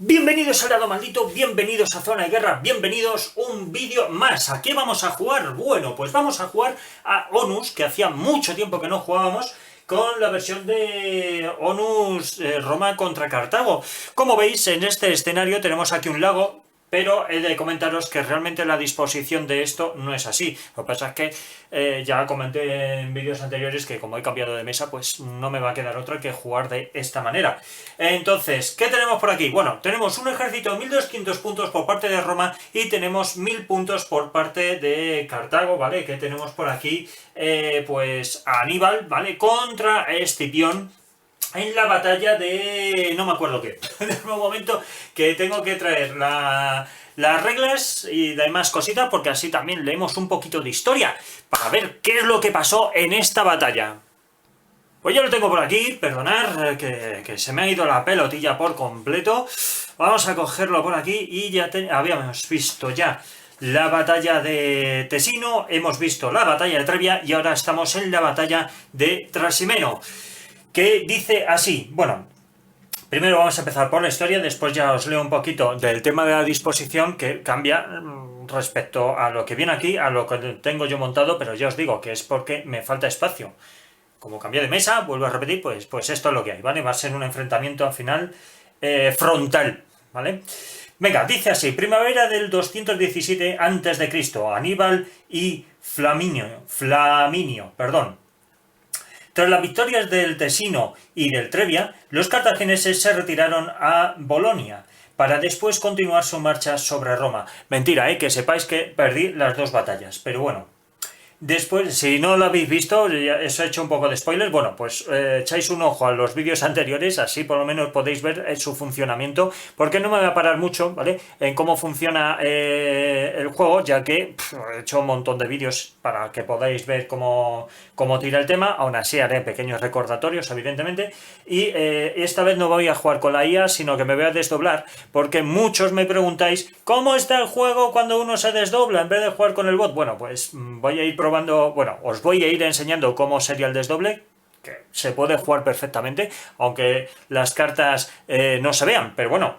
Bienvenidos al lado maldito, bienvenidos a Zona de Guerra, bienvenidos un vídeo más. ¿A qué vamos a jugar? Bueno, pues vamos a jugar a Onus, que hacía mucho tiempo que no jugábamos, con la versión de Onus Roma contra Cartago. Como veis, en este escenario tenemos aquí un lago, pero he de comentaros que realmente la disposición de esto no es así. Lo que pasa es que ya comenté en vídeos anteriores que como he cambiado de mesa, pues no me va a quedar otra que jugar de esta manera. Entonces, ¿qué tenemos por aquí? Bueno, tenemos un ejército de 1200 puntos por parte de Roma y tenemos 1000 puntos por parte de Cartago, ¿vale? Que tenemos por aquí, pues a Aníbal, ¿vale? Contra Escipión, en la batalla de... no me acuerdo qué. En un momento que tengo que traer las reglas y demás cositas, porque así también leemos un poquito de historia, para ver qué es lo que pasó en esta batalla. Pues ya lo tengo por aquí, perdonad que se me ha ido la pelotilla por completo. Vamos a cogerlo por aquí y ya habíamos visto ya la batalla de Tesino, hemos visto la batalla de Trebia y ahora estamos en la batalla de Trasimeno, que dice así. Bueno, primero vamos a empezar por la historia, después ya os leo un poquito del tema de la disposición, que cambia respecto a lo que viene aquí, a lo que tengo yo montado, pero ya os digo que es porque me falta espacio. Como cambié de mesa, vuelvo a repetir, pues esto es lo que hay, ¿vale? Va a ser un enfrentamiento al final frontal, ¿vale? Venga, dice así: primavera del 217 a.C., Aníbal y Flaminio, perdón. Tras las victorias del Tesino y del Trebia, los cartagineses se retiraron a Bolonia, para después continuar su marcha sobre Roma. Mentira, que sepáis que perdí las dos batallas, pero bueno. Después, si no lo habéis visto, eso he hecho un poco de spoilers, bueno, pues echáis un ojo a los vídeos anteriores, así por lo menos podéis ver su funcionamiento, porque no me voy a parar mucho, ¿vale?, en cómo funciona el juego, ya que he hecho un montón de vídeos para que podáis ver cómo tira el tema. Aún así haré pequeños recordatorios, evidentemente, y esta vez no voy a jugar con la IA, sino que me voy a desdoblar, porque muchos me preguntáis, ¿cómo está el juego cuando uno se desdobla en vez de jugar con el bot? Bueno, pues voy a ir probando. Bueno, os voy a ir enseñando cómo sería el desdoble, que se puede jugar perfectamente, aunque las cartas no se vean, pero bueno,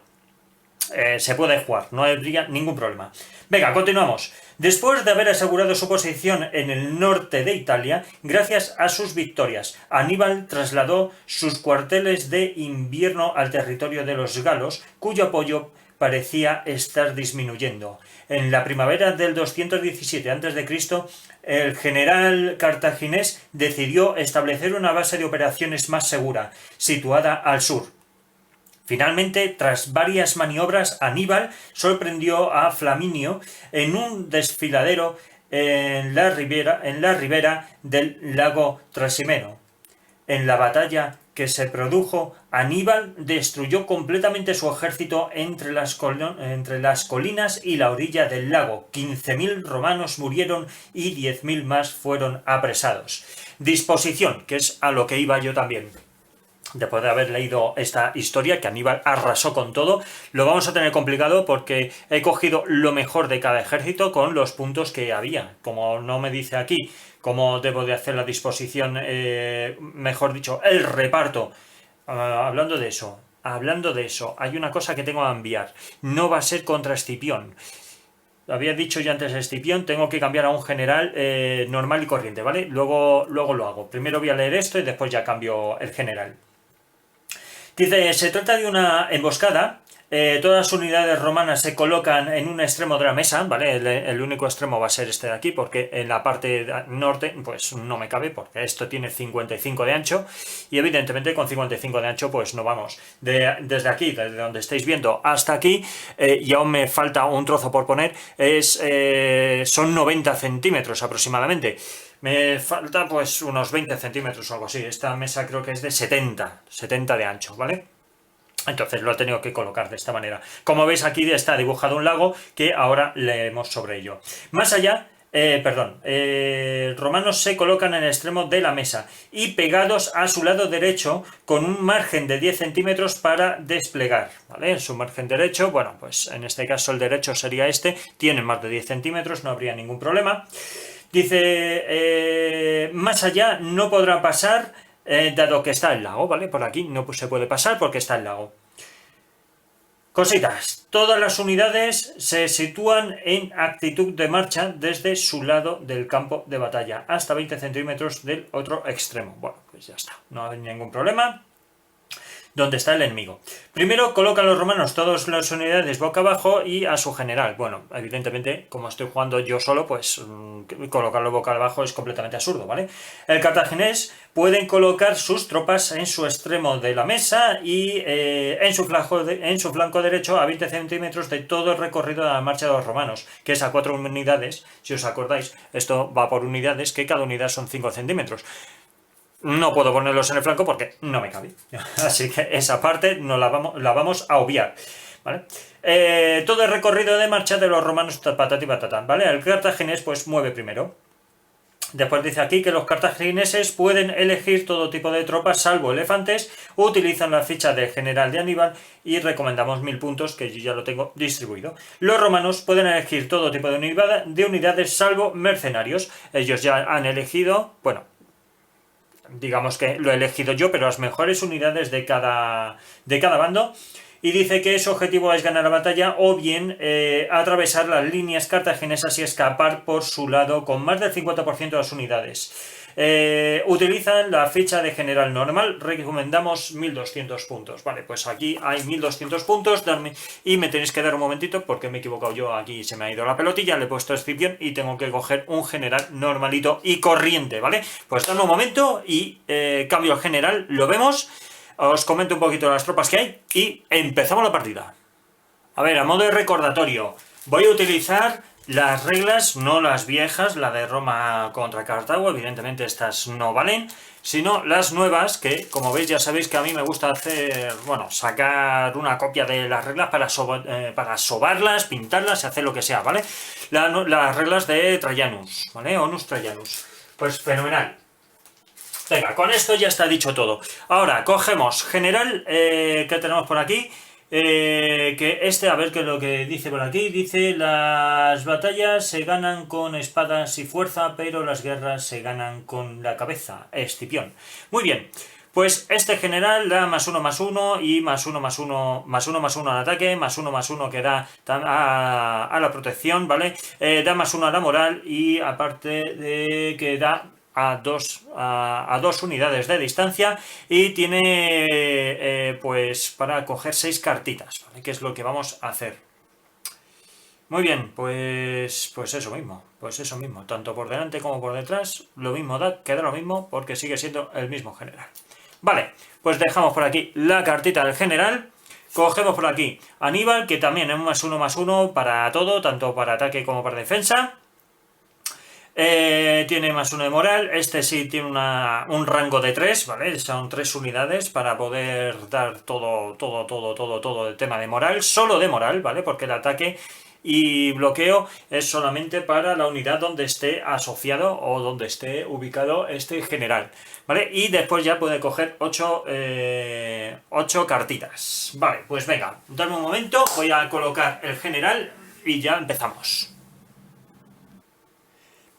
se puede jugar, no habría ningún problema. Venga, continuamos. Después de haber asegurado su posición en el norte de Italia, gracias a sus victorias, Aníbal trasladó sus cuarteles de invierno al territorio de los galos, cuyo apoyo parecía estar disminuyendo. En la primavera del 217 a.C., el general cartaginés decidió establecer una base de operaciones más segura, situada al sur. Finalmente, tras varias maniobras, Aníbal sorprendió a Flaminio en un desfiladero en la ribera del lago Trasimeno. En la batalla que se produjo, Aníbal destruyó completamente su ejército entre las colinas y la orilla del lago. 15.000 romanos murieron y 10.000 más fueron apresados. Disposición, que es a lo que iba yo también. Después de haber leído esta historia, que Aníbal arrasó con todo, lo vamos a tener complicado porque he cogido lo mejor de cada ejército con los puntos que había. Como no me dice aquí cómo debo de hacer la disposición, mejor dicho, el reparto. Hablando de eso, hay una cosa que tengo que enviar. No va a ser contra Escipión. Había dicho ya antes Escipión, tengo que cambiar a un general normal y corriente, ¿vale? Luego lo hago. Primero voy a leer esto y después ya cambio el general. Dice, se trata de una emboscada. Todas las unidades romanas se colocan en un extremo de la mesa, ¿vale? El único extremo va a ser este de aquí, porque en la parte norte, pues no me cabe, porque esto tiene 55 de ancho, y evidentemente con 55 de ancho, pues no vamos. Desde aquí, desde donde estáis viendo, hasta aquí, y aún me falta un trozo por poner, son 90 centímetros aproximadamente. Me falta pues unos 20 centímetros o algo así. Esta mesa creo que es de 70 de ancho, ¿vale? Entonces lo he tenido que colocar de esta manera. Como veis, aquí está dibujado un lago que ahora leemos sobre ello. Más allá, romanos se colocan en el extremo de la mesa y pegados a su lado derecho con un margen de 10 centímetros para desplegar, ¿vale? En su margen derecho, bueno, pues en este caso el derecho sería este, tienen más de 10 centímetros, no habría ningún problema. Dice, más allá no podrá pasar, dado que está el lago, ¿vale? Por aquí no se puede pasar porque está el lago. Cositas, todas las unidades se sitúan en actitud de marcha desde su lado del campo de batalla, hasta 20 centímetros del otro extremo. Bueno, pues ya está, no hay ningún problema. ¿Dónde está el enemigo? Primero colocan los romanos todas las unidades boca abajo y a su general. Bueno, evidentemente, como estoy jugando yo solo, pues colocarlo boca abajo es completamente absurdo, ¿vale? El cartaginés pueden colocar sus tropas en su extremo de la mesa y en su flanco derecho a 20 centímetros de todo el recorrido de la marcha de los romanos, que es a 4 unidades. Si os acordáis, esto va por unidades, que cada unidad son 5 centímetros. No puedo ponerlos en el flanco porque no me cabe. Así que esa parte no la vamos a obviar. ¿Vale? Todo el recorrido de marcha de los romanos, patati patatán, ¿vale? El cartaginés pues mueve primero. Después dice aquí que los cartagineses pueden elegir todo tipo de tropas salvo elefantes, utilizan la ficha de general de Aníbal y recomendamos 1000 puntos, que yo ya lo tengo distribuido. Los romanos pueden elegir todo tipo de unidades salvo mercenarios. Ellos ya han elegido, bueno, digamos que lo he elegido yo, pero las mejores unidades de cada bando. Y dice que su objetivo es ganar la batalla o bien atravesar las líneas cartaginesas y escapar por su lado con más del 50% de las unidades. Utilizan la ficha de general normal, recomendamos 1200 puntos. Vale, pues aquí hay 1200 puntos y me tenéis que dar un momentito porque me he equivocado yo, aquí se me ha ido la pelotilla, le he puesto Escipión y tengo que coger un general normalito y corriente, ¿vale? Pues dame un momento y cambio el general, lo vemos, os comento un poquito las tropas que hay y empezamos la partida. A ver, a modo de recordatorio, voy a utilizar las reglas, no las viejas, la de Roma contra Cartago, evidentemente estas no valen, sino las nuevas, que como veis ya sabéis que a mí me gusta hacer, bueno, sacar una copia de las reglas para sobarlas, pintarlas y hacer lo que sea, ¿vale? Las reglas de Trajanus, ¿vale? Onus Trajanus. Pues fenomenal. Venga, con esto ya está dicho todo. Ahora, cogemos general, ¿qué tenemos por aquí? Que a ver qué es lo que dice por aquí. Dice: las batallas se ganan con espadas y fuerza, pero las guerras se ganan con la cabeza. Escipión. Muy bien. Pues este general da +1/+1 y +1/+1 al ataque, +1/+1 que da a la protección, ¿vale? Da +1 a la moral y aparte de que da a dos unidades de distancia y tiene pues para coger 6 cartitas, ¿vale? Que es lo que vamos a hacer. Muy bien, pues eso mismo, tanto por delante como por detrás, lo mismo queda lo mismo porque sigue siendo el mismo general. Vale, pues dejamos por aquí la cartita del general. Cogemos por aquí Aníbal, que también es un +1/+1 para todo, tanto para ataque como para defensa. Tiene +1 de moral. Este sí tiene un rango de 3, ¿vale? Son 3 unidades para poder dar todo el tema de moral, solo de moral, ¿vale? Porque el ataque y bloqueo es solamente para la unidad donde esté asociado o donde esté ubicado este general, ¿vale? Y después ya puede coger 8 cartitas. Vale, pues venga, dame un momento, voy a colocar el general y ya empezamos.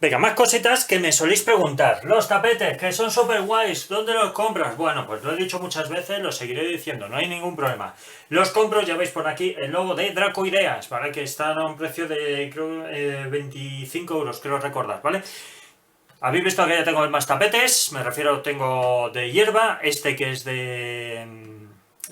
Venga, más cositas que me soléis preguntar. Los tapetes, que son súper guays, ¿dónde los compras? Bueno, pues lo he dicho muchas veces, lo seguiré diciendo, no hay ningún problema. Los compro, ya veis por aquí el logo de Dracoideas, ¿vale? Que está a un precio de, creo, 25 euros, creo recordar, ¿vale? Habéis visto que ya tengo más tapetes, me refiero, tengo de hierba, este que es de...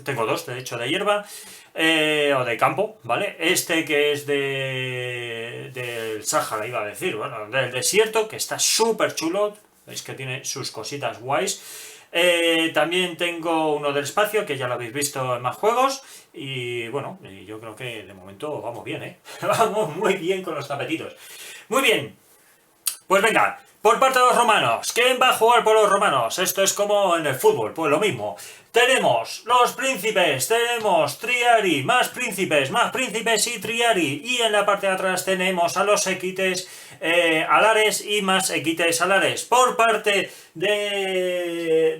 Tengo 2, de hecho, de hierba. O de campo, ¿vale? Este que es del Sáhara, iba a decir, bueno, del desierto, que está súper chulo, veis que tiene sus cositas guays. También tengo uno del espacio, que ya lo habéis visto en más juegos, y bueno, yo creo que de momento vamos bien, ¿eh? Vamos muy bien con los tapetitos. Muy bien, pues venga. Por parte de los romanos, ¿quién va a jugar por los romanos? Esto es como en el fútbol, pues lo mismo. Tenemos los príncipes, tenemos Triari, más príncipes y Triari. Y en la parte de atrás tenemos a los equites alares y más equites alares. Por parte de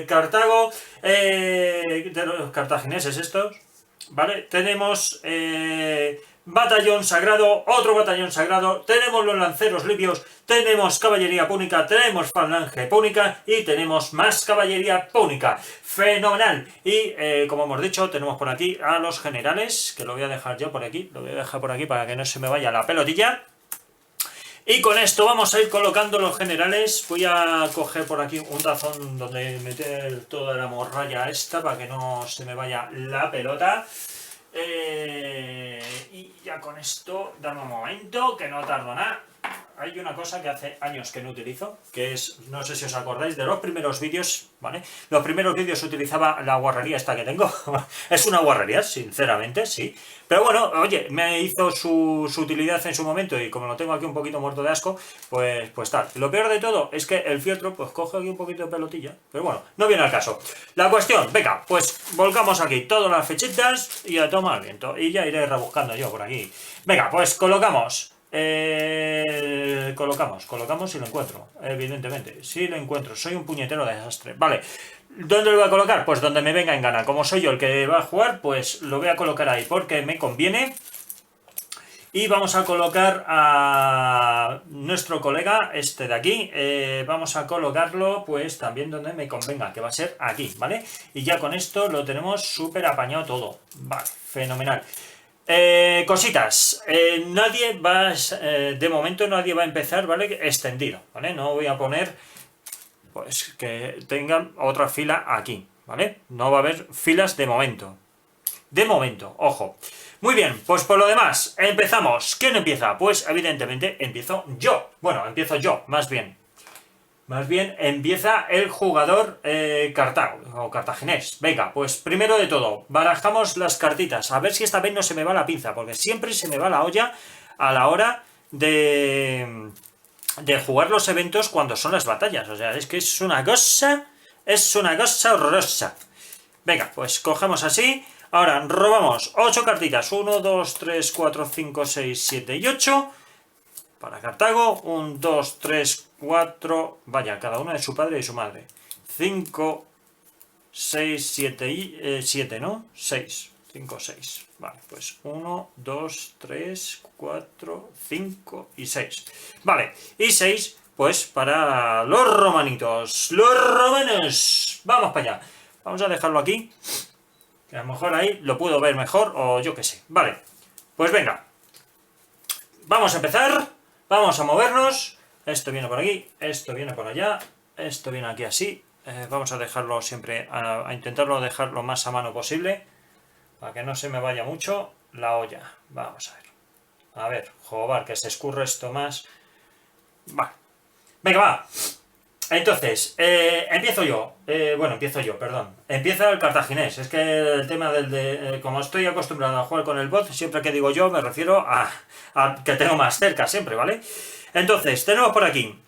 Cartago, de los cartagineses estos, ¿vale? Tenemos batallón sagrado, otro batallón sagrado, tenemos los lanceros libios, tenemos caballería púnica, tenemos falange púnica y tenemos más caballería púnica. ¡Fenomenal! Y como hemos dicho, tenemos por aquí a los generales, que lo voy a dejar yo por aquí, lo voy a dejar por aquí para que no se me vaya la pelotilla. Y con esto vamos a ir colocando los generales. Voy a coger por aquí un tazón donde meter toda la morralla esta para que no se me vaya la pelota. Y ya con esto, dame un momento, que no tardo nada. Hay una cosa que hace años que no utilizo, que es, no sé si os acordáis de los primeros vídeos, ¿vale? Los primeros vídeos utilizaba la guarrería esta que tengo. Es una guarrería, sinceramente, sí. Pero bueno, oye, me hizo su utilidad en su momento y como lo tengo aquí un poquito muerto de asco, pues tal. Lo peor de todo es que el fieltro pues coge aquí un poquito de pelotilla. Pero bueno, no viene al caso. La cuestión, venga, pues volcamos aquí todas las fechitas y a tomar viento. Y ya iré rebuscando yo por aquí. Venga, pues colocamos... colocamos si lo encuentro, evidentemente, si lo encuentro, soy un puñetero desastre, vale, ¿dónde lo voy a colocar? Pues donde me venga en gana, como soy yo el que va a jugar, pues lo voy a colocar ahí, porque me conviene, y vamos a colocar a nuestro colega, este de aquí, vamos a colocarlo, pues también donde me convenga, que va a ser aquí, ¿vale? Y ya con esto lo tenemos súper apañado todo, vale, fenomenal. Cositas, nadie va, de momento nadie va a empezar, ¿vale? Extendido, ¿vale? No voy a poner, pues, que tengan otra fila aquí, ¿vale? No va a haber filas de momento. De momento, ojo. Muy bien, pues por lo demás, empezamos. ¿Quién empieza? Pues evidentemente empiezo yo. Bueno, empiezo yo, más bien. Más bien empieza el jugador Cartago o cartaginés. Venga, pues primero de todo, barajamos las cartitas. A ver si esta vez no se me va la pinza, porque siempre se me va la olla a la hora de jugar los eventos cuando son las batallas. O sea, es que es una cosa horrorosa. Venga, pues cogemos así. Ahora robamos 8 cartitas. 1, 2, 3, 4, 5, 6, 7 y 8. Para Cartago, 1, 2, 3, 4, vaya, cada uno de su padre y su madre. 5, 6, 7 y 7, ¿no? 6, 5, 6. Vale, pues 1, 2, 3, 4, 5 y 6. Vale, y 6, pues para los romanitos. ¡Los romanos! Vamos para allá. Vamos a dejarlo aquí, que a lo mejor ahí lo puedo ver mejor o yo qué sé. Vale, pues venga. Vamos a empezar. Vamos a movernos, esto viene por aquí, esto viene por allá, esto viene aquí así, vamos a dejarlo siempre, a intentarlo dejar lo más a mano posible, para que no se me vaya mucho la olla. Vamos a ver, joder, que se escurre esto más, vale, venga va, entonces, empiezo yo, perdón, empieza el cartaginés, es que el tema como estoy acostumbrado a jugar con el bot, siempre que digo yo me refiero a que tengo más cerca siempre, ¿vale? Entonces, tenemos por aquí,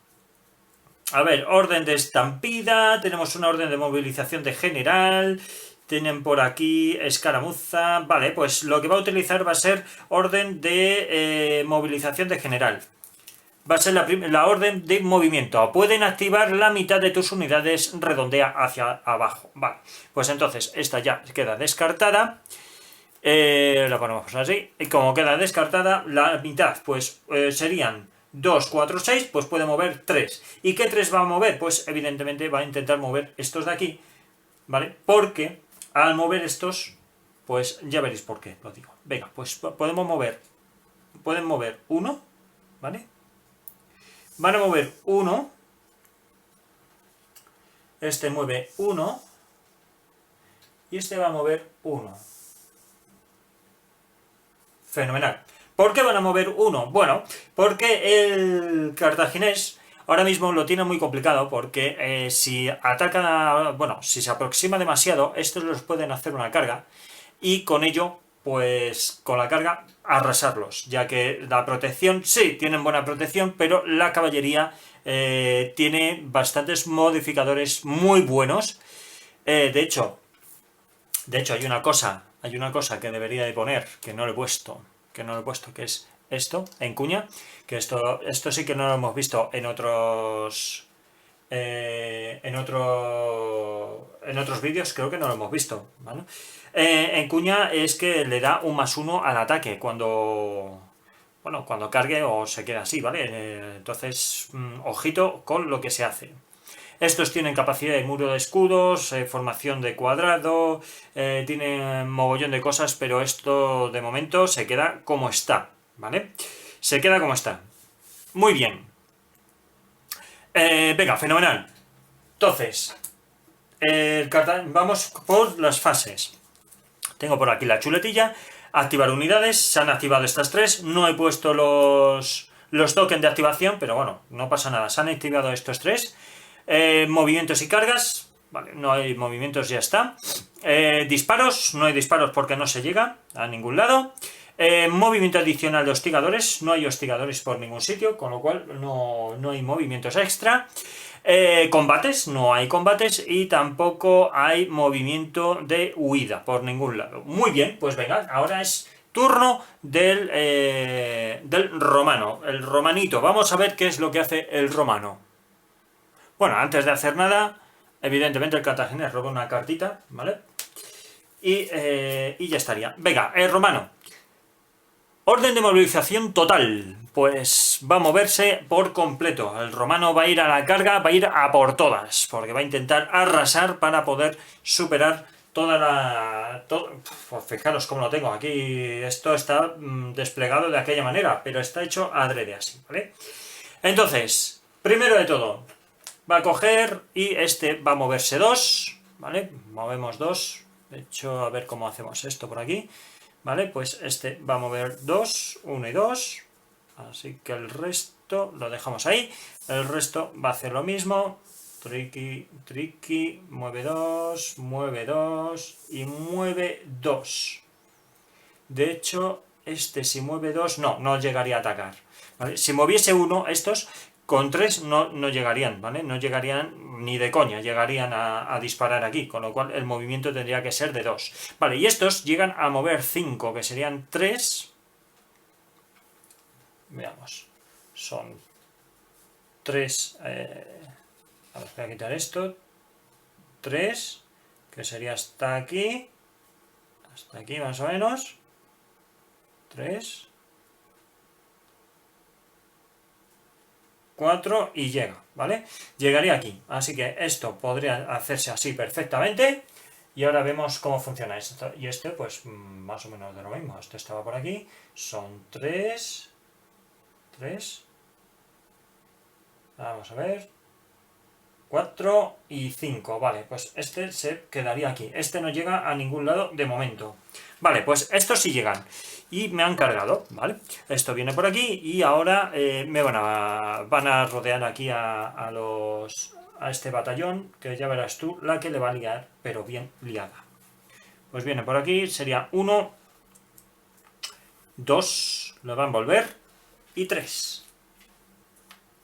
a ver, orden de estampida, tenemos una orden de movilización de general, tienen por aquí escaramuza, vale, pues lo que va a utilizar va a ser orden de movilización de general. Va a ser la orden de movimiento. Pueden activar la mitad de tus unidades, redondea hacia abajo. Vale, pues entonces esta ya queda descartada. La ponemos así. Y como queda descartada, la mitad pues serían 2, 4, 6, pues puede mover 3. ¿Y qué 3 va a mover? Pues evidentemente va a intentar mover estos de aquí, ¿vale? Porque al mover estos, pues ya veréis por qué lo digo. Venga, pues pueden mover 1, ¿vale? Van a mover 1, este mueve 1 y este va a mover 1. Fenomenal. ¿Por qué van a mover 1? Bueno, porque el cartaginés ahora mismo lo tiene muy complicado porque si atacan, si se aproxima demasiado, estos les pueden hacer una carga y con ello, pues con la carga arrasarlos, ya que la protección, sí, tienen buena protección, pero la caballería tiene bastantes modificadores muy buenos. De hecho hay una cosa que debería de poner, que no lo he puesto, que es esto, en cuña, que esto sí que no lo hemos visto en otros en otros vídeos creo que no lo hemos visto, ¿vale? En cuña es que le da un +1 al ataque cuando... Bueno, cuando cargue o se queda así, ¿vale? Entonces, ojito con lo que se hace. Estos tienen capacidad de muro de escudos, formación de cuadrado, tienen mogollón de cosas, pero esto de momento se queda como está, ¿vale? Se queda como está. Muy bien. Venga, fenomenal. Entonces, vamos por las fases. Tengo por aquí la chuletilla. Activar unidades, se han activado estas tres, no he puesto los tokens de activación, pero bueno, no pasa nada, se han activado estos tres. Movimientos y cargas, vale, no hay movimientos, ya está. Disparos, no hay disparos porque no se llega a ningún lado. Movimiento adicional de hostigadores, no hay hostigadores por ningún sitio, con lo cual no hay movimientos extra. Combates, no hay combates y tampoco hay movimiento de huida por ningún lado. Muy bien, pues venga, ahora es turno del romano, el romanito. Vamos a ver qué es lo que hace el romano. Bueno, antes de hacer nada, evidentemente el cartaginés roba una cartita, ¿vale? Y ya estaría. Venga, el romano. Orden de movilización total, pues va a moverse por completo. El romano va a ir a la carga, va a ir a por todas, porque va a intentar arrasar para poder superar toda la... Pues fijaros cómo lo tengo aquí, esto está desplegado de aquella manera, pero está hecho adrede así, ¿vale? Entonces, primero de todo, va a coger y este va a moverse 2, ¿vale? Movemos 2, de hecho, a ver cómo hacemos esto por aquí. ¿Vale? Pues este va a mover 2, 1 y 2, así que el resto lo dejamos ahí, el resto va a hacer lo mismo, triqui, mueve 2 y mueve 2. De hecho, este si mueve 2, no llegaría a atacar, ¿vale? Si moviese 1, estos con 3 no llegarían, ¿vale? No llegarían ni de coña, llegarían a disparar aquí, con lo cual el movimiento tendría que ser de 2. Vale, y estos llegan a mover 5, que serían 3. Veamos, son 3. A ver, voy a quitar esto. 3, que sería hasta aquí más o menos. 3. 4 y llega, ¿vale? Llegaría aquí, así que esto podría hacerse así perfectamente. Y ahora vemos cómo funciona esto. Y este, pues, más o menos de lo mismo. Esto estaba por aquí. Son 3. Vamos a ver. 4 y 5. Vale, pues este se quedaría aquí. Este no llega a ningún lado de momento. Vale, pues estos sí llegan. Y me han cargado, ¿vale? Esto viene por aquí y ahora me van a rodear aquí a este batallón, que ya verás tú la que le va a liar, pero bien liada. Pues viene por aquí, sería 1, 2, lo va a envolver, y 3.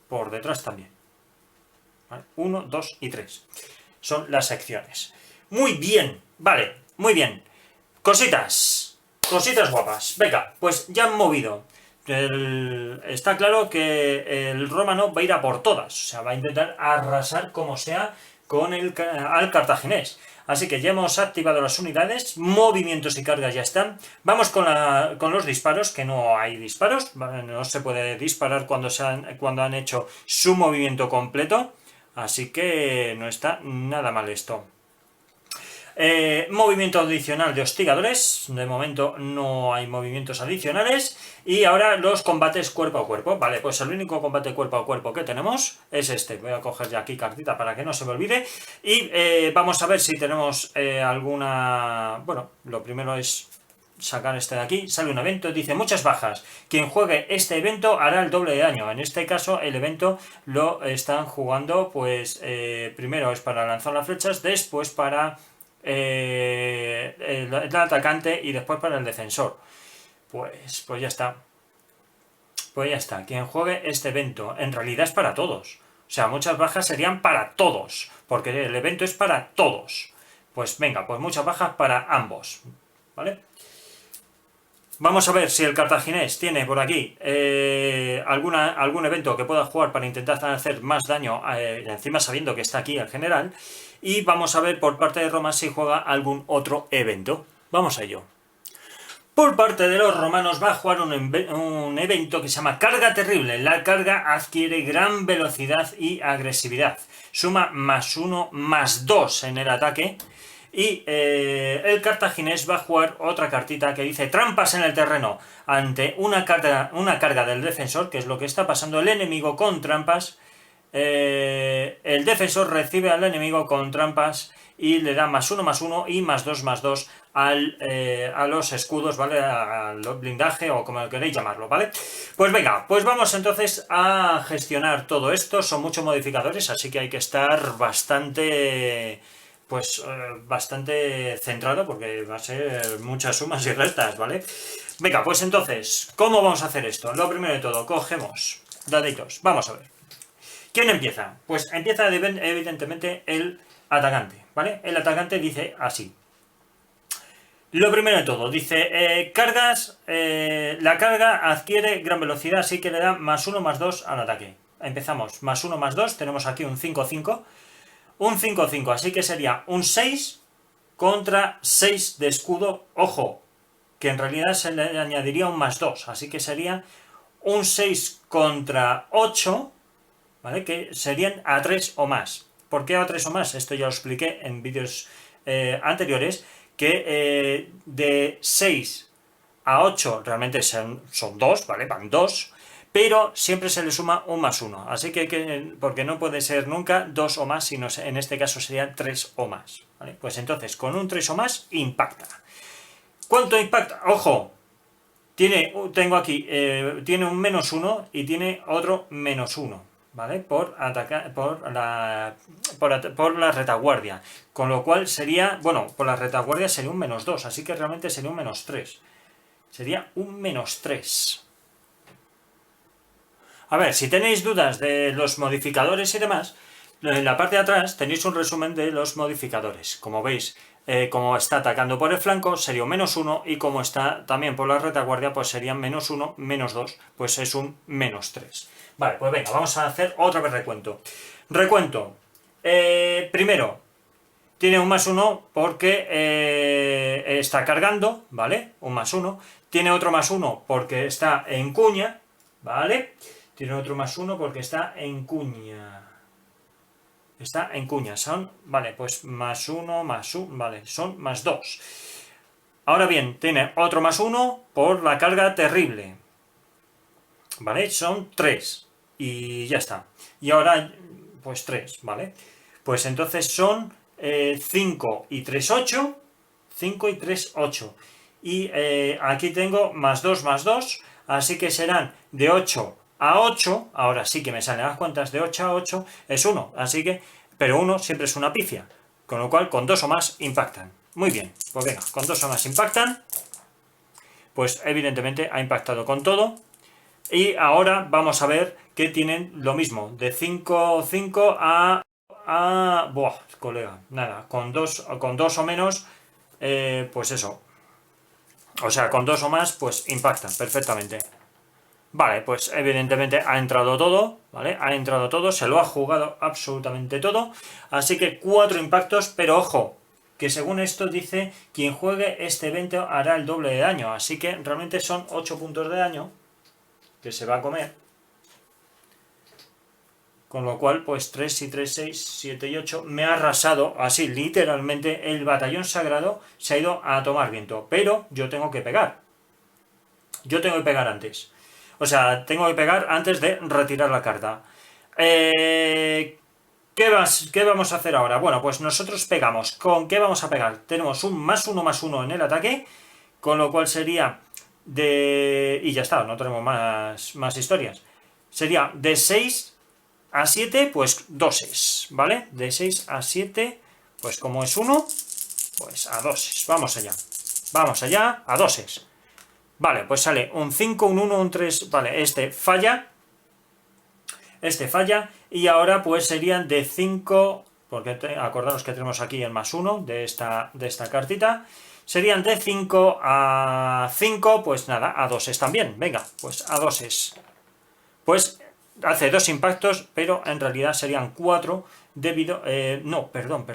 Por detrás también. ¿Vale? 1, 2 y 3. Son las secciones. Muy bien, vale, muy bien. Cositas guapas. Venga, pues ya han movido. Está claro que el romano va a ir a por todas. O sea, va a intentar arrasar como sea con al cartaginés. Así que ya hemos activado las unidades. Movimientos y cargas ya están. Vamos con los disparos, que no hay disparos. No se puede disparar cuando han hecho su movimiento completo. Así que no está nada mal esto. Movimiento adicional de hostigadores. De momento no hay movimientos adicionales. Y ahora los combates cuerpo a cuerpo. Vale, pues el único combate cuerpo a cuerpo que tenemos es este. Voy a coger ya aquí cartita para que no se me olvide. Y vamos a ver si tenemos alguna... Bueno, lo primero es sacar este de aquí. Sale un evento, dice muchas bajas. Quien juegue este evento hará el doble de daño. En este caso el evento lo están jugando, pues primero es para lanzar las flechas, después para el atacante y después para el defensor. Pues ya está. Pues ya está. Quien juegue este evento en realidad es para todos. O sea, muchas bajas serían para todos, porque el evento es para todos. Pues venga, pues muchas bajas para ambos, ¿vale? Vamos a ver si el cartaginés tiene por aquí algún evento que pueda jugar para intentar hacer más daño, encima sabiendo que está aquí el general. Y vamos a ver por parte de Roma si juega algún otro evento. Vamos a ello. Por parte de los romanos va a jugar un evento que se llama Carga Terrible. La carga adquiere gran velocidad y agresividad. Suma +1, +2 en el ataque. Y el cartaginés va a jugar otra cartita que dice Trampas en el terreno. Ante una carga del defensor, que es lo que está pasando el enemigo con trampas, el defensor recibe al enemigo con trampas y le da +1, +1 y +2, +2 a los escudos, ¿vale? Al blindaje o como queréis llamarlo, ¿vale? Pues venga, pues vamos entonces a gestionar todo esto. Son muchos modificadores, así que hay que estar bastante centrado porque va a ser muchas sumas y restas, ¿vale? Venga, pues entonces, ¿cómo vamos a hacer esto? Lo primero de todo, cogemos daditos, vamos a ver. ¿Quién empieza? Pues empieza evidentemente el atacante, ¿vale? El atacante dice así. Lo primero de todo, dice, la carga adquiere gran velocidad, así que le da +1, +2 al ataque. Empezamos, +1, +2, tenemos aquí un 5-5. Un 5-5, así que sería un 6 contra 6 de escudo. Ojo, que en realidad se le añadiría un +2, así que sería un 6 contra 8, ¿vale? Que serían A3 o más. ¿Por qué A3 o más? Esto ya lo expliqué en vídeos anteriores, que de 6 a 8 realmente son 2, ¿vale? Van 2. Pero siempre se le suma un +1, así que porque no puede ser nunca 2 o más, sino en este caso serían 3 o más, ¿vale? Pues entonces con un 3 o más impacta. ¿Cuánto impacta? ¡Ojo! Tengo aquí, tiene un -1 y tiene otro -1, ¿vale? Por la retaguardia, con lo cual sería, bueno, por la retaguardia sería un -2, así que realmente sería un -3. Sería un -3. A ver, si tenéis dudas de los modificadores y demás, en la parte de atrás tenéis un resumen de los modificadores. Como veis, como está atacando por el flanco, sería un -1, y como está también por la retaguardia, pues serían -1, -2, pues es un -3. Vale, pues venga, vamos a hacer otra vez recuento. Recuento. Primero, tiene un +1 porque está cargando, ¿vale? Un +1. Tiene otro +1 porque está en cuña, ¿vale? Tiene otro +1 porque está en cuña. Está en cuña. Son, vale, pues +1, +1, vale, son +2. Ahora bien, tiene otro +1 por la carga terrible. ¿Vale? Son 3. Y ya está. Y ahora, pues 3, ¿vale? Pues entonces son 5 y 3, 8. 5 y 3, 8. Y aquí tengo +2, +2. Así que serán de 8 a 8, ahora sí que me salen las cuentas, de 8 a 8 es 1, así que, pero 1 siempre es una pifia, con lo cual con 2 o más impactan. Muy bien, pues venga, con 2 o más impactan, pues evidentemente ha impactado con todo, y ahora vamos a ver que tienen lo mismo, de 5, 5 a buah, colega, nada, con 2 o menos, pues eso, o sea, con 2 o más, pues impactan perfectamente. Vale, pues evidentemente ha entrado todo, ¿vale? Ha entrado todo, se lo ha jugado absolutamente todo. Así que 4 impactos, pero ojo, que según esto dice, quien juegue este evento hará el doble de daño. Así que realmente son 8 puntos de daño que se va a comer. Con lo cual, pues 3 y 3, 6, 7 y 8, me ha arrasado, así literalmente, el batallón sagrado se ha ido a tomar viento. Pero yo tengo que pegar. Yo tengo que pegar antes. O sea, tengo que pegar antes de retirar la carta. ¿Qué vamos a hacer ahora? Bueno, pues nosotros pegamos. ¿Con qué vamos a pegar? Tenemos un +1, +1 en el ataque, con lo cual sería de... Y ya está, no tenemos más historias. Sería de 6 a 7, pues 2, ¿vale? De 6 a 7, pues como es 1, pues a 2. Vamos allá. Vamos allá, a 2. Vale, pues sale un 5, un 1, un 3, vale, este falla, y ahora pues serían de 5 porque acordaros que tenemos aquí el +1 de esta cartita. Serían de 5 a 5, pues nada, a 2 también. Venga, pues a 2. Pues hace 2 impactos, pero en realidad serían 4 debido... no, perdón.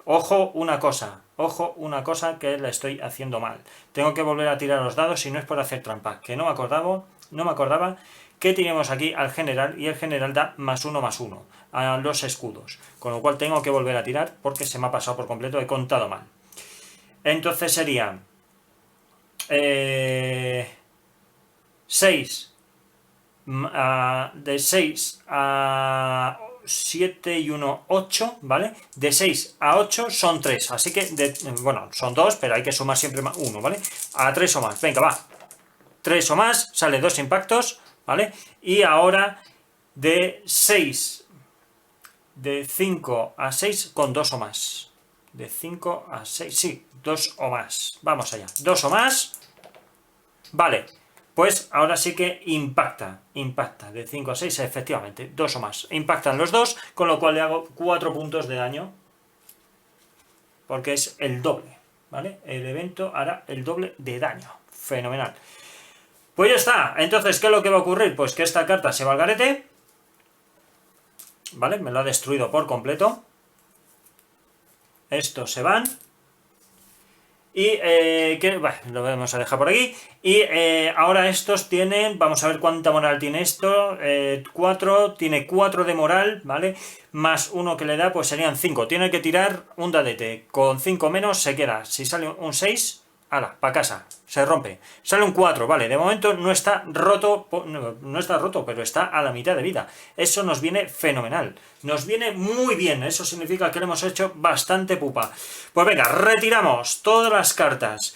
Ojo una cosa que la estoy haciendo mal. Tengo que volver a tirar los dados, si no es por hacer trampa, que no me acordaba que teníamos aquí al general, y el general da +1/+1 a los escudos, con lo cual tengo que volver a tirar porque se me ha pasado por completo, he contado mal. Entonces sería 6 de 6 a 7 y 1, 8, ¿vale? De 6 a 8 son 3, así que, bueno, son 2, pero hay que sumar siempre 1, ¿vale? A 3 o más, venga, va. 3 o más, sale 2 impactos, ¿vale? Y ahora de 6, de 5 a 6 con 2 o más. De 5 a 6, sí, 2 o más. Vamos allá, 2 o más. Vale, pues ahora sí que impacta, de 5 a 6, efectivamente, 2 o más. Impactan los dos, con lo cual le hago 4 puntos de daño, porque es el doble, ¿vale? El evento hará el doble de daño. Fenomenal. Pues ya está. Entonces, ¿qué es lo que va a ocurrir? Pues que esta carta se va al garete, ¿vale? Me lo ha destruido por completo. Estos se van. Y bueno, lo vamos a dejar por aquí. Y ahora estos tienen, vamos a ver cuánta moral tiene esto. 4, tiene 4 de moral, ¿vale? Más 1 que le da, pues serían 5. Tiene que tirar un dadete. Con 5 menos se queda. Si sale un 6, ¡hala! Pa' casa. Se rompe. Sale un 4, vale. De momento no está roto, pero está a la mitad de vida. Eso nos viene fenomenal. Nos viene muy bien. Eso significa que le hemos hecho bastante pupa. Pues venga, retiramos todas las cartas.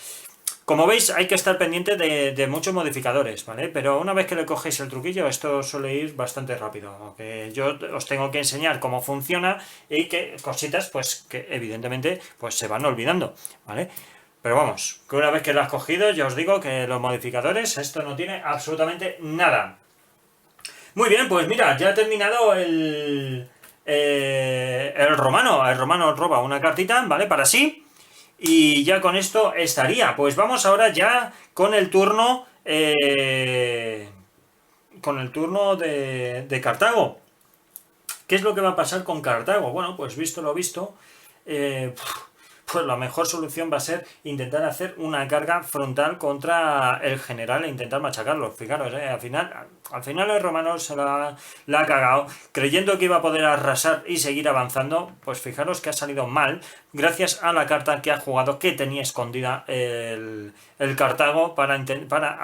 Como veis, hay que estar pendiente de muchos modificadores, ¿vale? Pero una vez que le cogéis el truquillo, esto suele ir bastante rápido. Aunque yo os tengo que enseñar cómo funciona y que cositas, pues, que evidentemente, pues se van olvidando, ¿vale? Pero vamos, que una vez que lo has cogido, ya os digo que los modificadores, esto no tiene absolutamente nada. Muy bien, pues mira, ya ha terminado el romano. El romano roba una cartita, ¿vale? Para sí. Y ya con esto estaría. Pues vamos ahora ya con el turno... de Cartago. ¿Qué es lo que va a pasar con Cartago? Bueno, pues visto lo visto... pues la mejor solución va a ser intentar hacer una carga frontal contra el general e intentar machacarlo. Fijaros, al final el romano se la ha cagado, creyendo que iba a poder arrasar y seguir avanzando. Pues fijaros que ha salido mal, gracias a la carta que ha jugado, que tenía escondida el Cartago para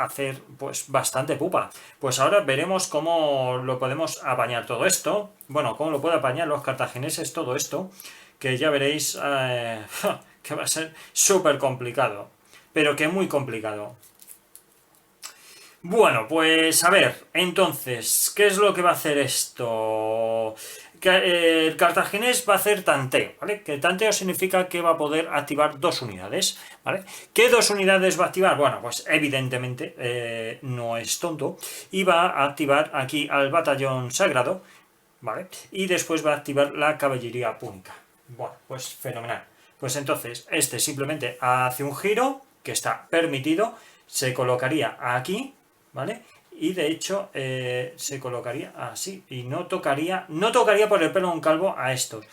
hacer pues bastante pupa. Pues ahora veremos cómo lo podemos apañar todo esto. Bueno, cómo lo puede apañar los cartagineses todo esto, que ya veréis que va a ser súper complicado, pero que muy complicado. Bueno, pues a ver, entonces, ¿qué es lo que va a hacer esto? El cartaginés va a hacer tanteo, ¿vale? Que tanteo significa que va a poder activar 2 unidades, ¿vale? ¿Qué 2 unidades va a activar? Bueno, pues evidentemente no es tonto, y va a activar aquí al batallón sagrado, ¿vale? Y después va a activar la caballería púnica. Bueno, pues fenomenal. Pues entonces, este simplemente hace un giro, que está permitido, se colocaría aquí, ¿vale? Y de hecho, se colocaría así, y no tocaría por el pelo un calvo a estos.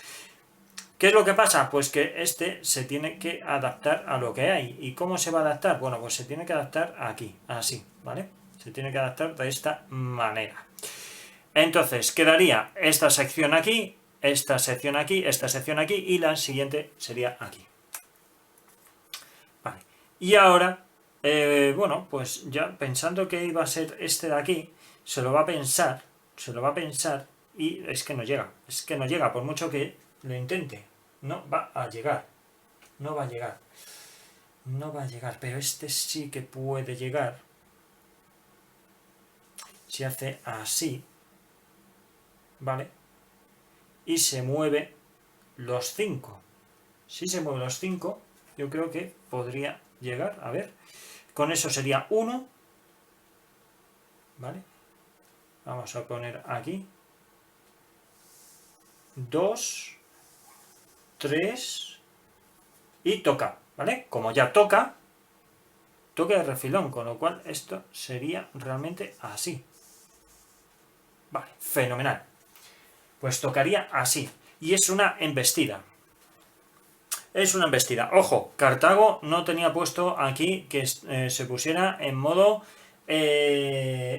¿Qué es lo que pasa? Pues que este se tiene que adaptar a lo que hay. ¿Y cómo se va a adaptar? Bueno, pues se tiene que adaptar aquí, así, ¿vale? Se tiene que adaptar de esta manera. Entonces, quedaría esta sección aquí, esta sección aquí, esta sección aquí, y la siguiente sería aquí. Vale. Y ahora, bueno, pues ya pensando que iba a ser este de aquí, se lo va a pensar, y es que no llega, por mucho que lo intente, no va a llegar, pero este sí que puede llegar, si hace así, ¿vale? Y se mueve los 5. Si se mueven los 5, yo creo que podría llegar, a ver, con eso sería 1, ¿vale? Vamos a poner aquí, 2, 3 y toca, ¿vale? Como ya toca de refilón, con lo cual esto sería realmente así. Vale, fenomenal. Pues tocaría así. Y es una embestida. Es una embestida. Ojo, Cartago no tenía puesto aquí que se pusiera en modo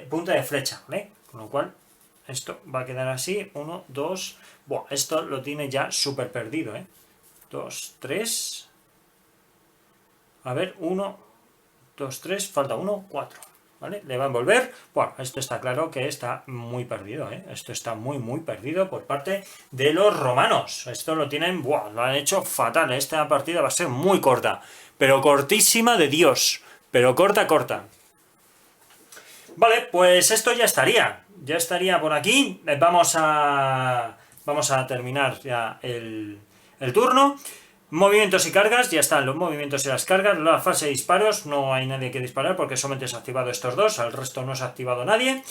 punta de flecha, ¿vale? Con lo cual esto va a quedar así. 1, 2. Buah, esto lo tiene ya súper perdido, 2, 3. A ver, 1, 2, 3. Falta 1, 4. ¿Vale? Le va a envolver. Bueno, esto está claro que está muy perdido, Esto está muy perdido por parte de los romanos. Esto lo tienen, lo han hecho fatal. Esta partida va a ser muy corta, pero cortísima de Dios. Pero corta. Vale, pues esto ya estaría. Ya estaría por aquí. Vamos a terminar ya el turno. Movimientos y cargas, ya están los movimientos y las cargas. La fase de disparos, no hay nadie que disparar porque solamente se ha activado estos dos, al resto no se ha activado nadie.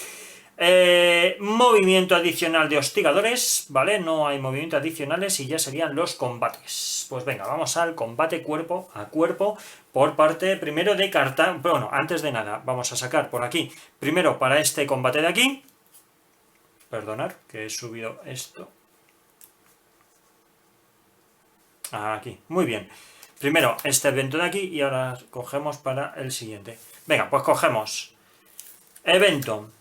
Movimiento adicional de hostigadores, ¿vale? No hay movimientos adicionales y ya serían los combates. Pues venga, vamos al combate cuerpo a cuerpo por parte primero de Cartago. Bueno, antes de nada, vamos a sacar por aquí, primero para este combate de aquí. Perdonad, que he subido esto. Aquí, muy bien. Primero este evento de aquí y ahora cogemos para el siguiente. Venga, pues cogemos evento.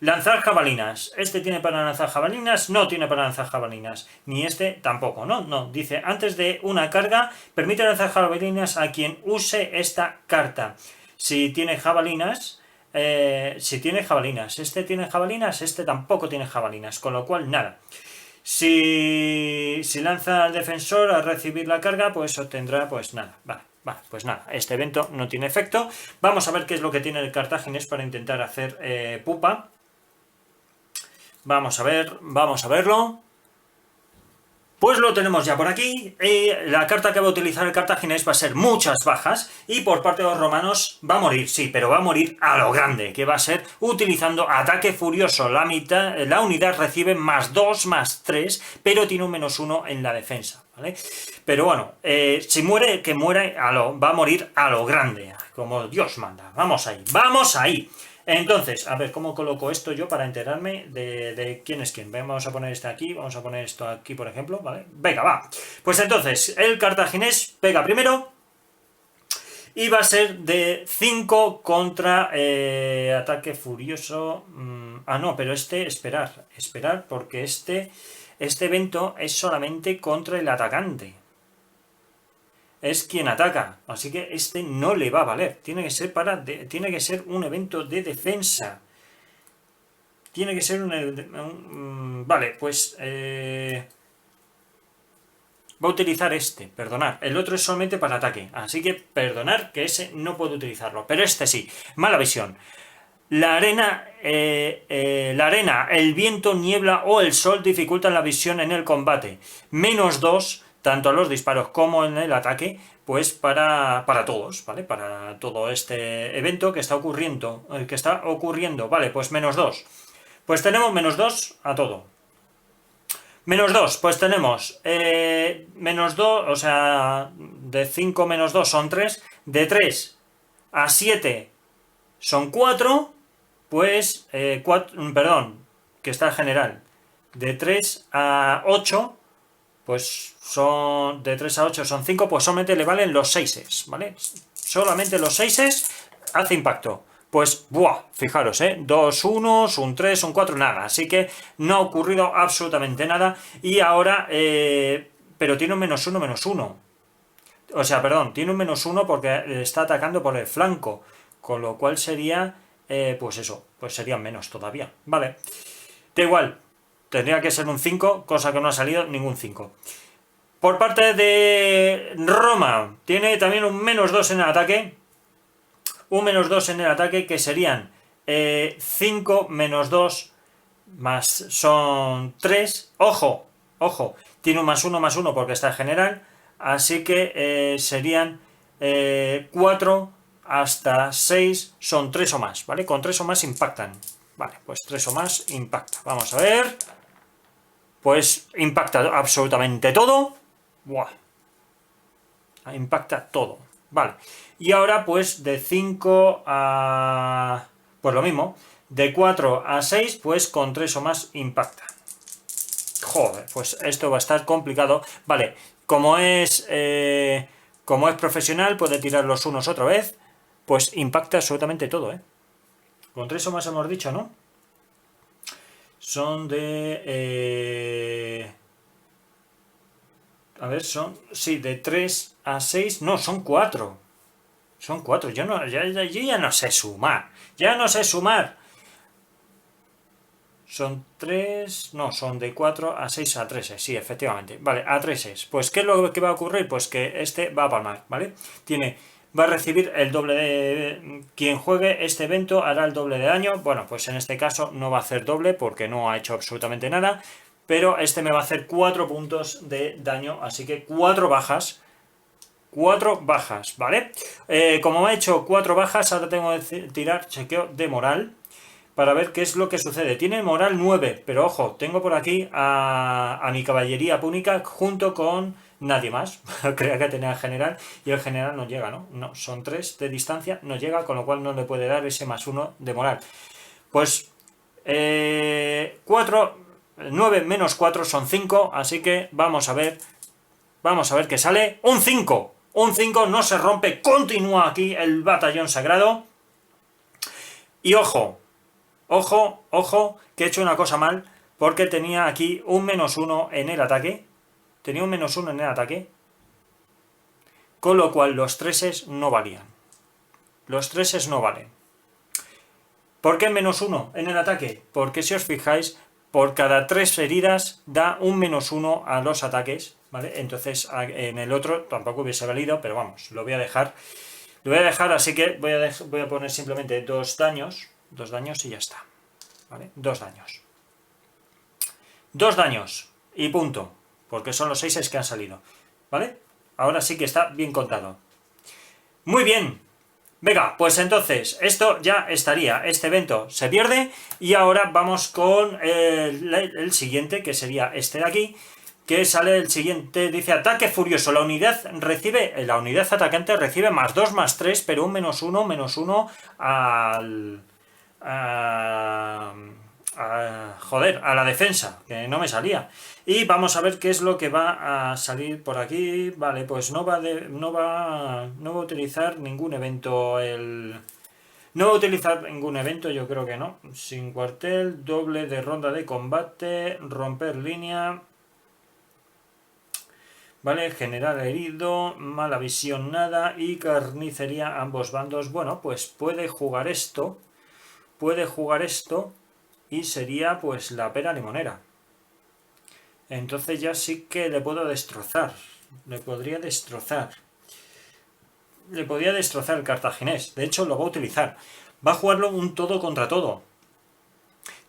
Lanzar jabalinas. Este tiene para lanzar jabalinas, no tiene para lanzar jabalinas. Ni este tampoco, ¿no? No, dice, antes de una carga, permite lanzar jabalinas a quien use esta carta. Si tiene jabalinas, este tiene jabalinas, este tampoco tiene jabalinas, con lo cual nada. Si lanza al defensor a recibir la carga, pues obtendrá, pues nada, vale, pues nada, este evento no tiene efecto. Vamos a ver qué es lo que tiene el cartaginés para intentar hacer pupa. Vamos a verlo. Pues lo tenemos ya por aquí. La carta que va a utilizar el cartaginés va a ser muchas bajas y por parte de los romanos va a morir, sí, pero va a morir a lo grande, que va a ser utilizando ataque furioso. La unidad recibe +2, +3, pero tiene un -1 en la defensa, ¿vale? Pero bueno, si muere, que muera va a morir a lo grande, como Dios manda. Vamos ahí. Entonces, a ver, ¿cómo coloco esto yo para enterarme de quién es quién? Vamos a poner este aquí, vamos a poner esto aquí, por ejemplo, ¿vale? Venga, va. Pues entonces, el cartaginés pega primero y va a ser de 5 contra ataque furioso. No, pero esperar, porque este evento es solamente contra el atacante. Es quien ataca, así que este no le va a valer. Tiene que ser un evento de defensa. Tiene que ser vale, pues va a utilizar este, perdonad. El otro es solamente para ataque, así que perdonad que ese no puedo utilizarlo, pero este sí. Mala visión. La arena, el viento, niebla o el sol dificultan la visión en el combate. -2 tanto a los disparos como en el ataque, pues para todos, ¿vale? Para todo este evento que está ocurriendo, vale, pues -2. Pues tenemos -2 a todo. -2, pues tenemos -2, o sea, de 5 -2 son 3, de 3 a 7 son 4, pues, que está el general, de 3 a 8, pues son de 3 a 8 son 5, pues solamente le valen los 6, ¿vale? Solamente los 6 hace impacto. Pues, fijaros, 2 1s, un 3, un 4, nada. Así que no ha ocurrido absolutamente nada. Y ahora, pero tiene un -1. O sea, perdón, tiene un -1 porque está atacando por el flanco. Con lo cual sería, pues eso, pues serían menos todavía. Vale, da igual. Tendría que ser un 5, cosa que no ha salido ningún 5. Por parte de Roma, tiene también un -2 en el ataque. Un -2 en el ataque que serían 5 -2 más son 3. Ojo, tiene un +1 porque está en general. Así que serían 4 hasta 6, son 3 o más, ¿vale? Con 3 o más impactan. Vale, pues 3 o más impacta. Vamos a ver. pues impacta absolutamente todo. ¡Buah! Impacta todo. Vale. Y ahora pues de 5 a... pues lo mismo. De 4 a 6 pues con 3 o más impacta. Joder, pues esto va a estar complicado. Vale, como es profesional, puede tirar los unos otra vez. Pues impacta absolutamente todo, ¿eh? Con 3 o más hemos dicho, ¿no? Son de... a ver, son... sí, de 3 a 6... no, son 4. Son 4. Yo ya no sé sumar. Ya no sé sumar. Son 3... no, son de 4 a 6 a 3. Sí, efectivamente. Vale, a 3. Pues, ¿qué es lo que va a ocurrir? Pues que este va a palmar, ¿vale? Va a recibir el doble de... quien juegue este evento hará el doble de daño. Bueno, pues en este caso no va a hacer doble porque no ha hecho absolutamente nada. Pero este me va a hacer 4 puntos de daño. Así que 4 bajas. 4 bajas, ¿vale? Como me ha hecho 4 bajas, ahora tengo que tirar chequeo de moral para ver qué es lo que sucede. Tiene moral 9, pero ojo, tengo por aquí a mi caballería púnica junto con nadie más. Creía que tenía el general y el general no llega, ¿no? No, son 3 de distancia, no llega, con lo cual no le puede dar ese +1 de moral. Pues 9 menos 4 son 5, así que vamos a ver qué sale. ¡Un 5! Un 5 no se rompe, continúa aquí el batallón sagrado. Y ojo, que he hecho una cosa mal, porque tenía aquí un -1 en el ataque. Tenía un -1 en el ataque, con lo cual los 3 no valían. Los 3 no valen. ¿Por qué -1 en el ataque? Porque si os fijáis, por cada 3 heridas da un -1 a los ataques, ¿vale? Entonces en el otro tampoco hubiese valido, pero vamos, lo voy a dejar. Lo voy a dejar, así que voy a poner simplemente 2 daños. 2 daños y ya está. ¿Vale? 2 daños. 2 daños y punto. Porque son los 6 que han salido. ¿Vale? Ahora sí que está bien contado. Muy bien. Venga, pues entonces, esto ya estaría. Este evento se pierde. Y ahora vamos con el siguiente, que sería este de aquí. Que sale el siguiente, dice ataque furioso. La unidad atacante recibe +2, +3, pero un -1 al... joder, a la defensa, que no me salía. Y vamos a ver qué es lo que va a salir por aquí. Vale, pues no va a utilizar ningún evento No va a utilizar ningún evento, yo creo que no. Sin cuartel, doble de ronda de combate, romper línea. Vale, general herido, mala visión nada y carnicería ambos bandos. Bueno, pues puede jugar esto y sería pues la pera limonera. Entonces ya sí que le puedo destrozar. Le podría destrozar el cartaginés. De hecho lo va a utilizar. Va a jugarlo un todo contra todo.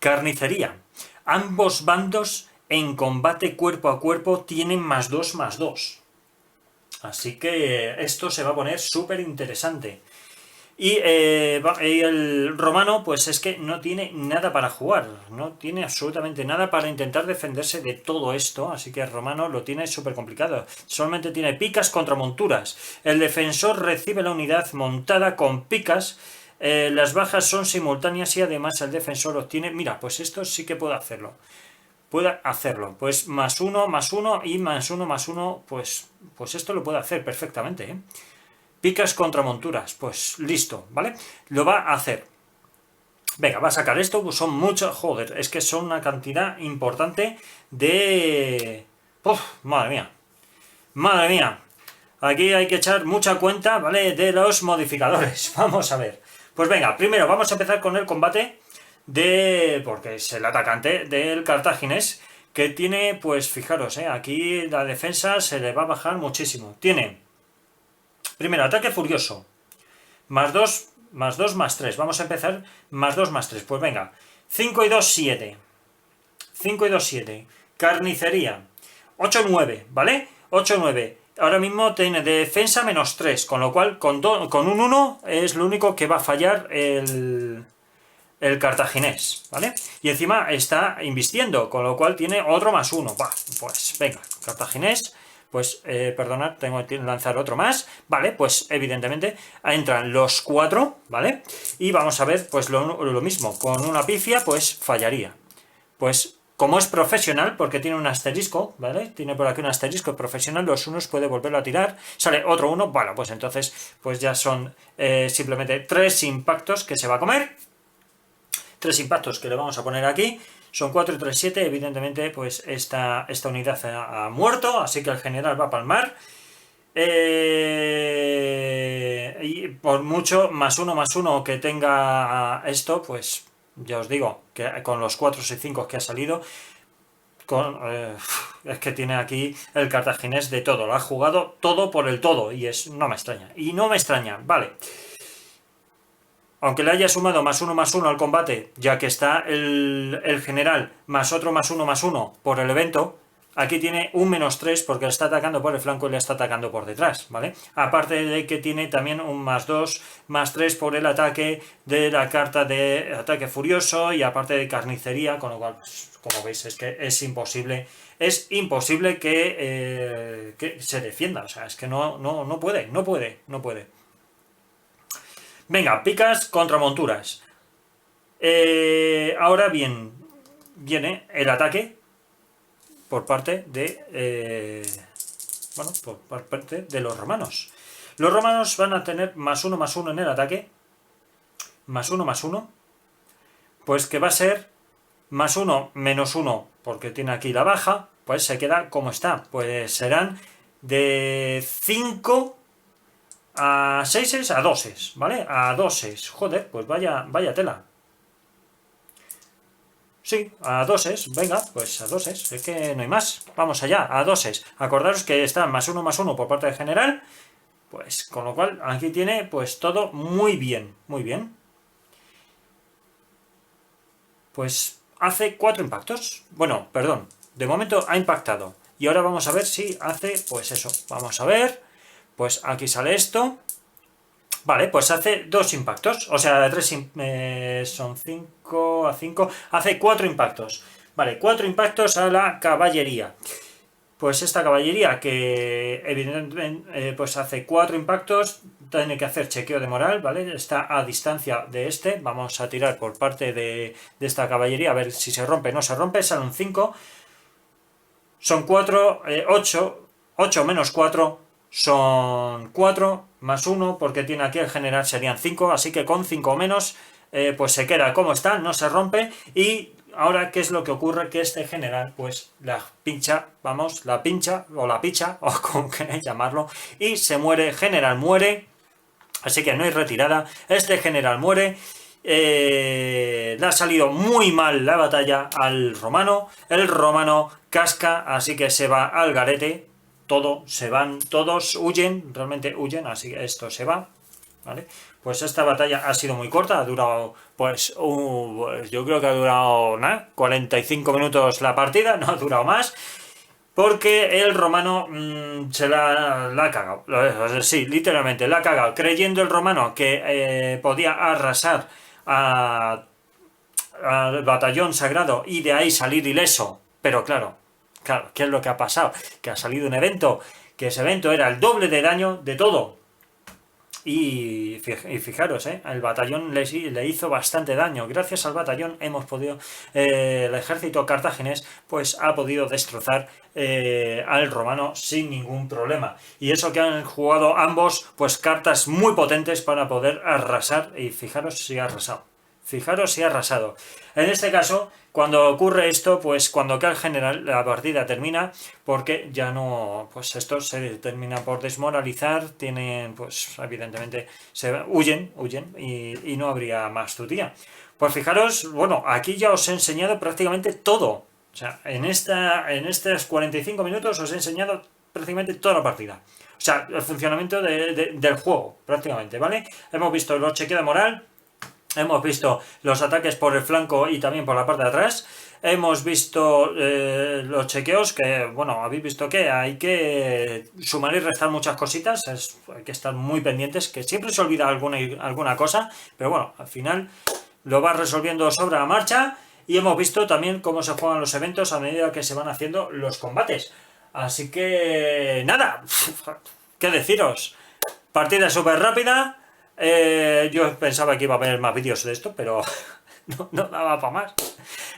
Carnicería. Ambos bandos en combate cuerpo a cuerpo tienen +2/+2. Así que esto se va a poner súper interesante. Y el romano, pues es que no tiene nada para jugar, no tiene absolutamente nada para intentar defenderse de todo esto, así que el romano lo tiene súper complicado. Solamente tiene picas contra monturas. El defensor recibe la unidad montada con picas, las bajas son simultáneas y además el defensor obtiene... Mira, pues esto sí que puedo hacerlo. Pues +1/+1 y +1/+1, pues esto lo puedo hacer perfectamente, ¿eh? Picas contra monturas, pues listo, ¿vale? Lo va a hacer. Venga, va a sacar esto, pues son muchos, joder, es que son una cantidad importante de... ¡Uf! Madre mía. Aquí hay que echar mucha cuenta, ¿vale? De los modificadores. Vamos a ver. Pues venga, primero vamos a empezar con el combate porque es el atacante del cartaginés, que tiene, pues fijaros, aquí la defensa se le va a bajar muchísimo. Tiene... Primero, ataque furioso. +2, +3. Vamos a empezar +2, +3. Pues venga. 5 y 2, 7. 5 y 2, 7. Carnicería. 8, 9, ¿vale? 8, 9. Ahora mismo tiene defensa -3. Con lo cual, con un 1 es lo único que va a fallar el cartaginés, ¿vale? Y encima está invistiendo, con lo cual tiene otro +1. Bah, pues venga, cartaginés, pues perdonad, tengo que lanzar otro más, ¿vale? Pues evidentemente entran los 4, ¿vale? Y vamos a ver, pues lo mismo, con una pifia, pues fallaría. Pues como es profesional, porque tiene un asterisco, ¿vale? Tiene por aquí un asterisco profesional, los unos puede volverlo a tirar, sale otro 1, bueno, pues entonces pues ya son simplemente 3 impactos que se va a comer. 3 impactos que le vamos a poner aquí, son 4 y 3, 7, evidentemente pues esta unidad ha muerto, así que el general va a palmar. Y por mucho +1/+1 que tenga esto, pues ya os digo, que con los 4 y 5 que ha salido, es que tiene aquí el cartaginés de todo, lo ha jugado todo por el todo, y no me extraña, vale. Aunque le haya sumado +1/+1 al combate, ya que está el general más otro +1/+1 por el evento, aquí tiene un -3 porque le está atacando por el flanco y le está atacando por detrás, ¿vale? Aparte de que tiene también un +2, +3 por el ataque de la carta de ataque furioso y aparte de carnicería, con lo cual, pues, como veis, es que es imposible que se defienda, o sea, es que no puede. Venga, picas contra monturas. Ahora bien, viene el ataque por parte de por parte de los romanos. Los romanos van a tener +1/+1 en el ataque, +1/+1, pues que va a ser +1 -1, porque tiene aquí la baja, pues se queda como está, pues serán de 5 a 6 a 2, ¿vale? A 2, joder, pues vaya tela. Sí, a 2, venga, pues a 2, es que no hay más. Vamos allá, a 2. Acordaros que está +1/+1 por parte del general, pues con lo cual aquí tiene pues todo muy bien. Pues hace 4 impactos. Bueno, perdón, de momento ha impactado. Y ahora vamos a ver si hace, pues eso, vamos a ver, pues aquí sale esto. Vale, pues hace 2 impactos, o sea, 3 son 5 a 5, hace 4 impactos. Vale, 4 impactos a la caballería. Pues esta caballería que evidentemente pues hace 4 impactos, tiene que hacer chequeo de moral, ¿vale? Está a distancia de este, vamos a tirar por parte de esta caballería a ver si se rompe o no se rompe, sale un 5. Son 4, 8 menos 4 son 4, +1, porque tiene aquí el general serían 5, así que con 5 menos, pues se queda como está, no se rompe. Y ahora, ¿qué es lo que ocurre? Que este general, pues la pincha, o la picha, o como queráis llamarlo, y se muere, general muere, así que no hay retirada, este general muere. Le ha salido muy mal la batalla al romano, el romano casca, así que se va al garete, todos huyen, realmente huyen, así que esto se va, ¿vale? Pues esta batalla ha sido muy corta, ha durado, pues, yo creo que ha durado, 45 minutos la partida, no ha durado más, porque el romano se la ha cagado, sí, literalmente, la ha cagado, creyendo el romano que podía arrasar al batallón sagrado y de ahí salir ileso, pero claro, ¿qué es lo que ha pasado? Que ha salido un evento, que ese evento era el doble de daño de todo. Y fijaros, el batallón le hizo bastante daño. Gracias al batallón hemos podido, el ejército cartaginés pues ha podido destrozar al romano sin ningún problema. Y eso que han jugado ambos, pues cartas muy potentes para poder arrasar. Y fijaros si ha arrasado. En este caso, cuando ocurre esto, pues cuando cae el general, la partida termina, porque ya no, pues esto se termina por desmoralizar, tienen, pues evidentemente, huyen, y no habría más tutía. Pues fijaros, bueno, aquí ya os he enseñado prácticamente todo. O sea, en estos 45 minutos os he enseñado prácticamente toda la partida. O sea, el funcionamiento del juego, prácticamente, ¿vale? Hemos visto los chequeos de moral, hemos visto los ataques por el flanco y también por la parte de atrás. Hemos visto los chequeos, que bueno, habéis visto que hay que sumar y restar muchas cositas, hay que estar muy pendientes, que siempre se olvida alguna cosa, pero bueno, al final lo vas resolviendo sobre la marcha, y hemos visto también cómo se juegan los eventos a medida que se van haciendo los combates. Así que nada, ¿qué deciros? Partida súper rápida. Yo pensaba que iba a haber más vídeos de esto, pero no daba para más.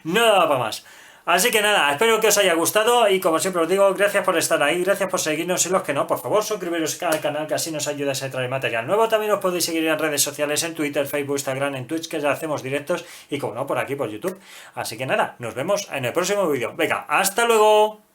No daba para más. Así que nada, espero que os haya gustado y como siempre os digo, gracias por estar ahí, gracias por seguirnos y los que no, por favor suscribiros al canal que así nos ayuda a traer material nuevo. También os podéis seguir en redes sociales, en Twitter, Facebook, Instagram, en Twitch, que ya hacemos directos y como no, por aquí por YouTube. Así que nada, nos vemos en el próximo vídeo. Venga, hasta luego.